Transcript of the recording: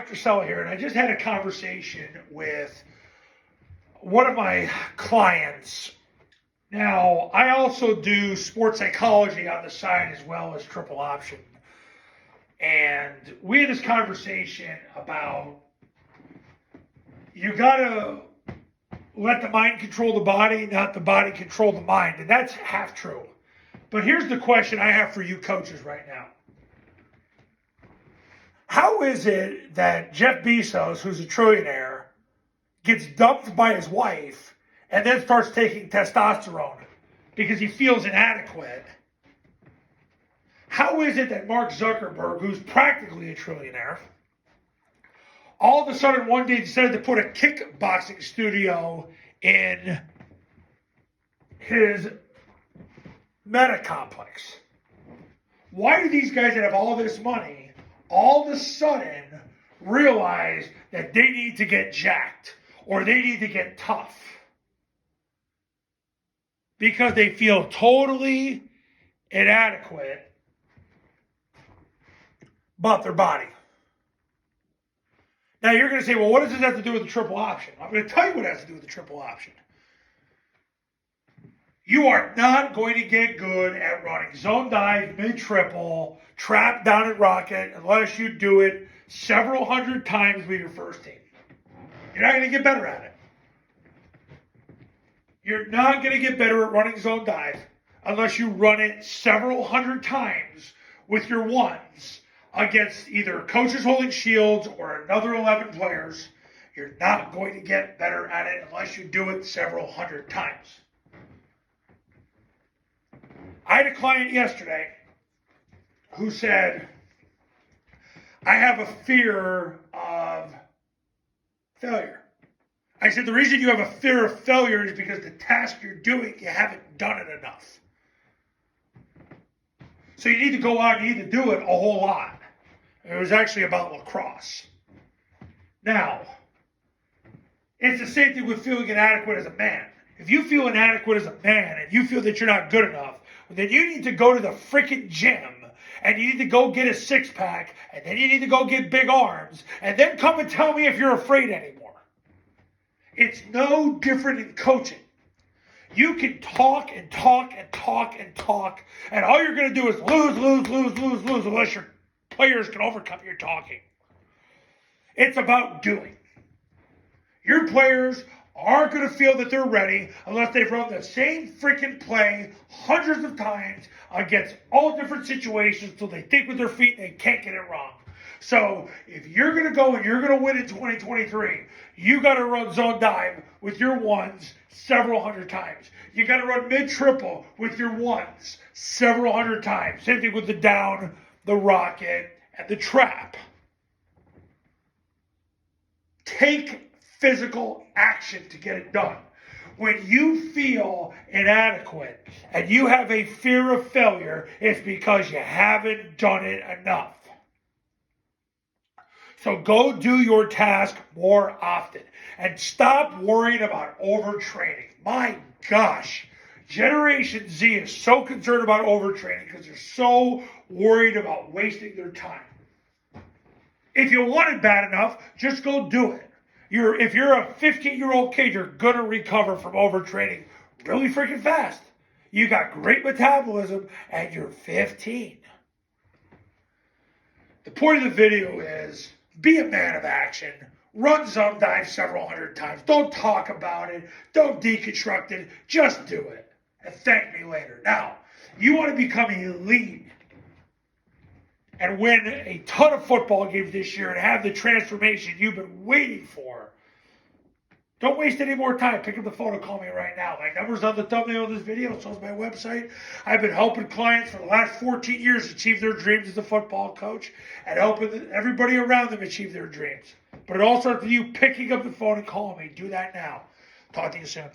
Drusella here, and I just had a conversation with one of my clients. Now, I also do sports psychology on the side as well as triple option. And we had this conversation about you got to let the mind control the body, not the body control the mind. And that's half true. But here's the question I have for you coaches right now. How is it that Jeff Bezos, who's a trillionaire, gets dumped by his wife and then starts taking testosterone because he feels inadequate? How is it that Mark Zuckerberg, who's practically a trillionaire, all of a sudden one day decided to put a kickboxing studio in his Meta complex? Why do these guys that have all this money all of a sudden realize that they need to get jacked or they need to get tough? Because they feel totally inadequate about their body. Now you're going to say, well, what does this have to do with the triple option? I'm going to tell you what it has to do with the triple option. You are not going to get good at running zone dive, mid-triple, trap down at rocket unless you do it several hundred times with your first team. You're not going to get better at it. You're not going to get better at running zone dive unless you run it several hundred times with your ones against either coaches holding shields or another 11 players. You're not going to get better at it unless you do it several hundred times. I had a client yesterday who said, I have a fear of failure. I said, the reason you have a fear of failure is because the task you're doing, you haven't done it enough. So you need to go out and you need to do it a whole lot. It was actually about lacrosse. Now, it's the same thing with feeling inadequate as a man. If you feel inadequate as a man and you feel that you're not good enough, then you need to go to the freaking gym and you need to go get a six-pack and then you need to go get big arms and then come and tell me if you're afraid anymore. It's no different in coaching. You can talk and talk and talk and talk, and all you're going to do is lose unless your players can overcome your talking. It's about doing. Your players aren't going to feel that they're ready unless they've run the same freaking play hundreds of times against all different situations till they think with their feet and they can't get it wrong. So if you're going to go and you're going to win in 2023, you got to run zone dive with your ones several hundred times. You got to run mid-triple with your ones several hundred times. Same thing with the down, the rocket, and the trap. Take physical action to get it done. When you feel inadequate and you have a fear of failure, it's because you haven't done it enough. So go do your task more often and stop worrying about overtraining. My gosh, Generation Z is so concerned about overtraining because they're so worried about wasting their time. If you want it bad enough, just go do it. If you're a 15-year-old kid, you're going to recover from overtraining really freaking fast. You got great metabolism and you're 15. The point of the video is be a man of action. Run zone dive several hundred times. Don't talk about it. Don't deconstruct it. Just do it. And thank me later. Now, you want to become elite and win a ton of football games this year and have the transformation you've been waiting for. Don't waste any more time. Pick up the phone and call me right now. My number's on the thumbnail of this video. So is my website. I've been helping clients for the last 14 years achieve their dreams as a football coach and helping everybody around them achieve their dreams. But it all starts with you picking up the phone and calling me. Do that now. Talk to you soon.